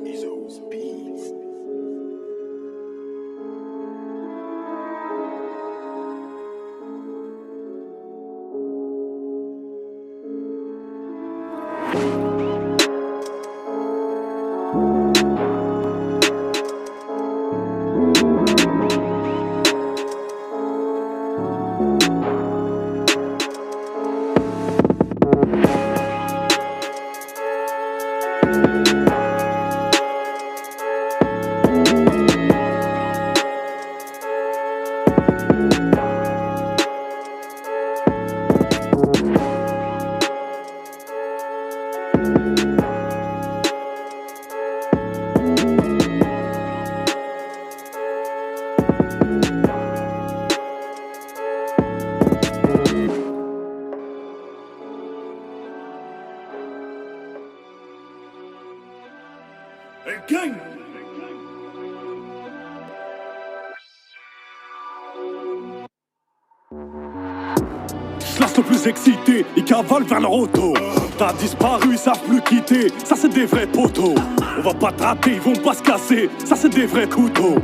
Izzo's Beats. Gang. Slash le plus excité, ils cavalent vers leur auto. T'as disparu, ils savent plus quitter, ça c'est des vrais poteaux. On va pas te rater, ils vont pas se casser, ça c'est des vrais couteaux.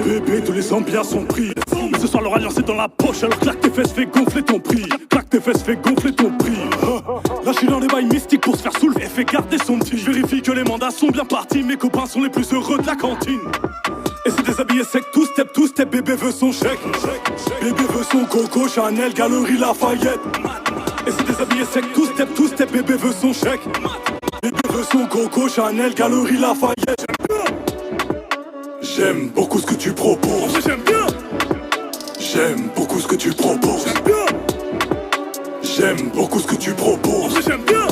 Bébé, tous les ambiants sont pris. Mais ce soir leur alliance est dans la poche, alors claque tes fesses, fais gonfler ton prix. Claque tes fesses, fais gonfler ton prix. Là je suis dans les bails mystiques pour se faire soulever et fait garder son petit. Je vérifie que les mandats sont bien partis, mes copains sont les plus heureux de la cantine. Et c'est déshabillé sec, tout step, bébé veut son chèque. Bébé veut son Coco, Chanel, Galerie Lafayette. Et c'est déshabillé sec, tout step, bébé veut son chèque. Bébé veut son Coco, Chanel, Galerie Lafayette. J'aime beaucoup ce que tu proposes. J'aime bien. J'aime beaucoup ce que tu proposes. J'aime bien. J'aime beaucoup ce que tu proposes. J'aime bien.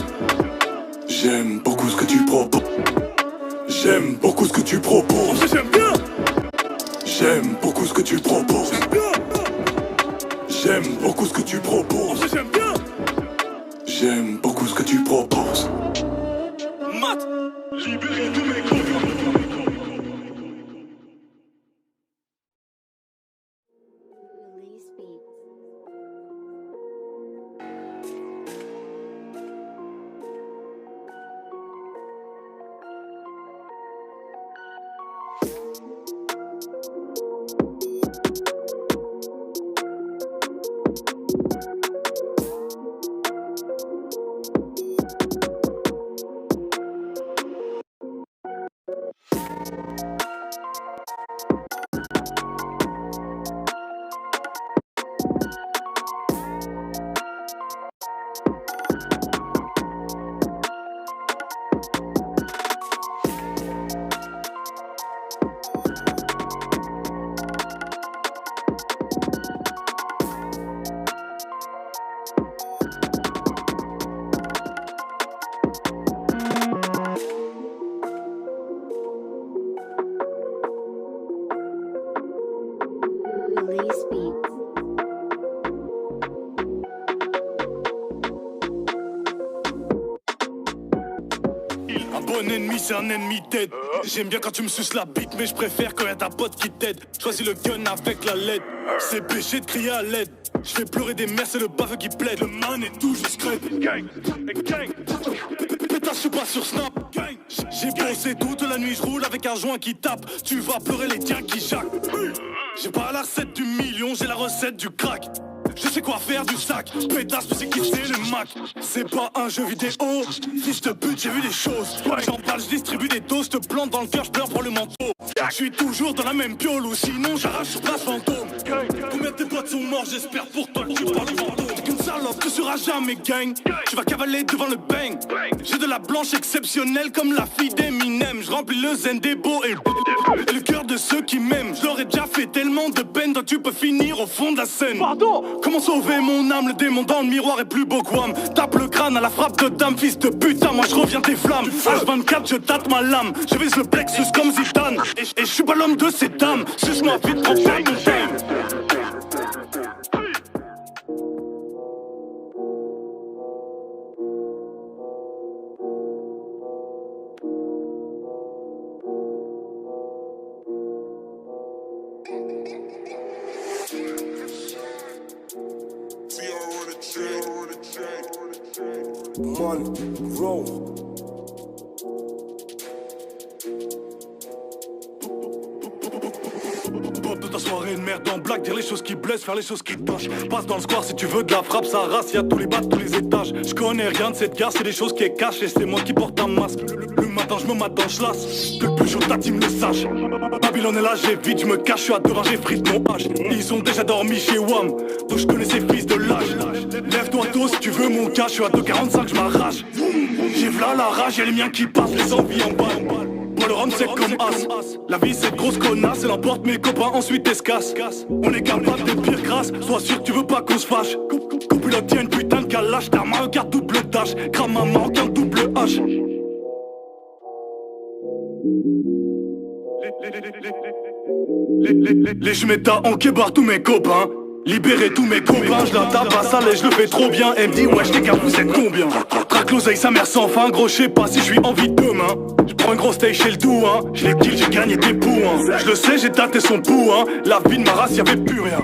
J'aime beaucoup ce que tu proposes. J'aime beaucoup ce que tu proposes. J'aime bien. J'aime beaucoup ce que tu proposes. J'aime bien. J'aime beaucoup ce que tu proposes. J'aime bien. J'aime beaucoup ce que tu proposes. Mat, libéré de mes copains. Un bon ennemi, c'est un ennemi dead. J'aime bien quand tu me suces la bite, mais je préfère quand y'a ta pote qui t'aide. Choisis le gun avec la LED. C'est péché de crier à l'aide. Je fais pleurer des mères, c'est le baveux qui plaide. Le man est tout juste crête. Pétasse, je suis pas sur Snap. J'ai bossé toute la nuit, je roule avec un joint qui tape. Tu vas pleurer les tiens qui jacquent. J'ai pas la recette du million, j'ai la recette du crack. Je sais quoi faire du sac, pétasse, tu sais qui c'est le Mac. C'est pas un jeu vidéo, fils de pute, j'ai vu des choses. J'en parle, je distribue des doses, te plante dans le cœur, je pleure pour le manteau. Je suis toujours dans la même piole, ou sinon j'arrache sur place fantôme. Combien de tes potes sont morts, j'espère pour toi que tu parles fantôme. T'es qu'une salope, tu seras jamais gang. Tu vas cavaler devant le bang. J'ai de la blanche exceptionnelle comme la fille d'Eminem. Je remplis le zen des beaux et le cœur de ceux qui m'aiment. Je leur ai déjà fait tellement de peine, toi tu peux finir au fond de la scène. Pardon. Comment sauver mon âme, le démon dans le miroir est plus beau que Wham. Tape le crâne à la frappe de dame, fils de putain, moi je reviens des flammes. H24, je tâte ma lame, je vise le plexus comme Zidane. Et je suis pas l'homme de ces dames, suce-moi vite pour faire mon game. See, I run a track. Money, grow. De ta soirée de merde en blague, dire les choses qui blessent, faire les choses qui touchent. Passe dans le square si tu veux de la frappe, ça race, y'a tous les bas, tous les étages. Je connais rien de cette gare, c'est des choses qui est cachées, c'est moi qui porte un masque. Le matin je me mate dans chlasse, que le plus chaud ta team le sache. Babylone est là, j'ai vite, je me cache, je suis à devant, j'ai frite mon H. Ils ont déjà dormi chez WAM, donc je connais ces fils de lâche. Lève-toi tôt si tu veux mon cas, je suis à 2,45, je m'arrache. J'ai v'là la rage, y'a les miens qui passent, les envies en balle. Moi le rhum c'est comme as. La vie c'est grosse connasse, elle emporte mes copains, ensuite escasse. On est capable des pires grâces, sois sûr que tu veux pas qu'on se fâche. Copilote tient une putain de calache, t'as un carte double dash, crame un marocain double H. Les j'méta en kébar tous mes copains. Libérer tous mes copains, je la tape à sale et je le fais trop bien. Elle me dit wesh les gars vous êtes combien? Traque l'oseille sa mère sans fin, gros j'sais pas si je suis en vie demain. Je prends un gros steak chez le doux hein. Je l'ai kill, j'ai gagné des poux hein. Je le sais j'ai tâté son pouls hein. La vie de ma race y'avait plus rien.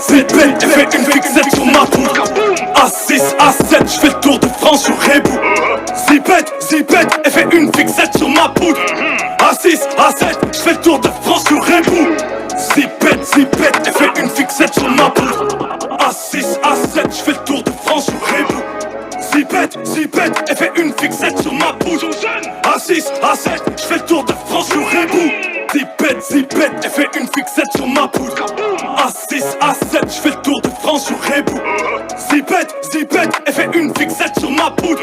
Z-Bet, elle fait une fixette sur ma poule. A6, A7, j'fais le tour de France sur Rebou. Zipette, elle fait une fixette sur ma poule. A6, A7, j'fais le tour de France sur Rebou. Zipette, elle fait une fixette sur ma poule. A6, A7, j'fais le tour de France sur Rebou. Zipette, elle fait une fixette sur ma poule. A6, A7, j'fais le tour de France sur Rebou. Zipette, elle fait une fixette sur ma poule. A6, A7, j'fais le tour de France sur Rebou. Zipette, elle fait une fixette sur ma poule.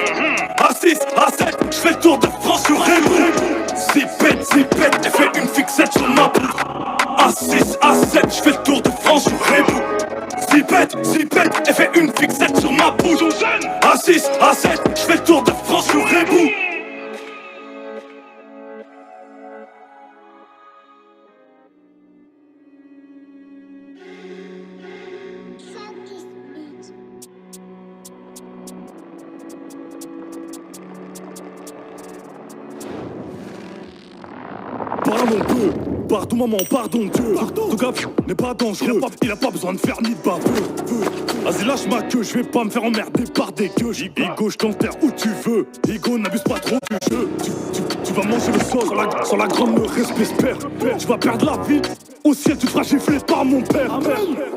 A6, A7, j'fais le tour de France sur Rebou. Zipette, elle fait une fixette sur ma poule. A6, A7, j'fais le tour de France sur Rebou. Zipette, elle fait une fixette sur ma poule. A6, A7, j'fais le tour de France sur Rebou. Parle mon peu, pardon maman, pardon Dieu. Ton gars n'est pas dangereux, il a pas besoin de faire ni de baveux. Vas-y lâche ma queue, je vais pas me faire emmerder par des gueux. Higo, je t'enterre où tu veux. Higo, n'abuse pas trop du jeu. Tu vas manger le sol sans la grande me respect. Tu vas perdre la vie. Au ciel, tu te feras gifler par mon père.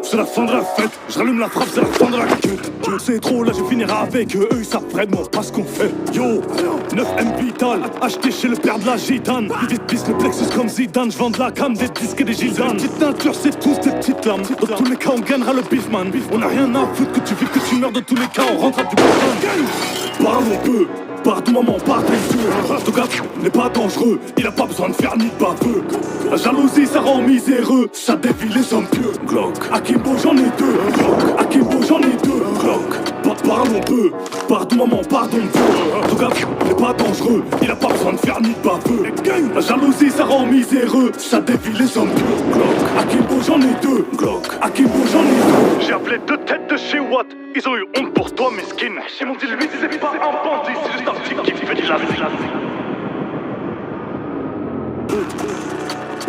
C'est la fin de la fête, je rallume la frappe, c'est la fin de la queue. C'est trop, là je finirai avec eux, ils savent vraiment pas ce qu'on fait. Yo, 9M Vital, acheté chez le père de la gitane. Ils pissent le plexus comme Zidane, je vends de la cam, des disques et des gisanes. Petite nature, c'est tous des petites lames. Dans tous les cas, on gagnera le beef man. On a rien à foutre que tu vives, que tu meurs, dans tous les cas, on rentre à du bon. Parle un peu. Pardon maman, pardon Dieu. Ton gars n'est pas dangereux, il a pas besoin de faire ni de baveux. La jalousie ça rend miséreux, ça dévie les hommes pieux. Glock, Akimbo j'en ai deux. Glock, Akimbo j'en ai deux. Glock, Parlons peu, pardon maman, pardon Dieu. Ton gars n'est pas dangereux, il a pas besoin de faire ni de baveux. La jalousie ça rend miséreux, ça défie les hommes purs. Glock, Akimbo j'en ai deux. Glock, Akimbo j'en ai deux. J'ai appelé deux têtes de chez Watt, ils ont eu honte pour toi mesquine. Ils m'ont dit lui c'est pas un bandit, c'est juste un type qui fait de la vie.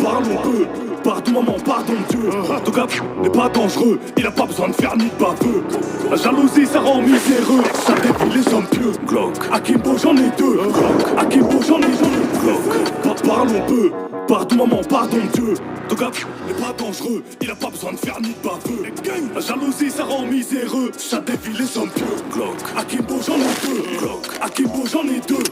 Parlons peu, pardon maman, pardon Dieu. Ton gars n'est pas dangereux, il a pas besoin de faire ni de baveux. La jalousie ça rend miséreux, ça défie les hommes pieux. Glock, Akimbo j'en ai deux. Glock, Akimbo j'en ai deux. Glock, parlons peu, pardon maman, pardon Dieu. Ton gars n'est pas dangereux, il a pas besoin de faire ni de baveux. La jalousie ça rend miséreux, ça défie les hommes pieux. Glock, Akimbo j'en ai deux. Glock, Akimbo j'en ai deux.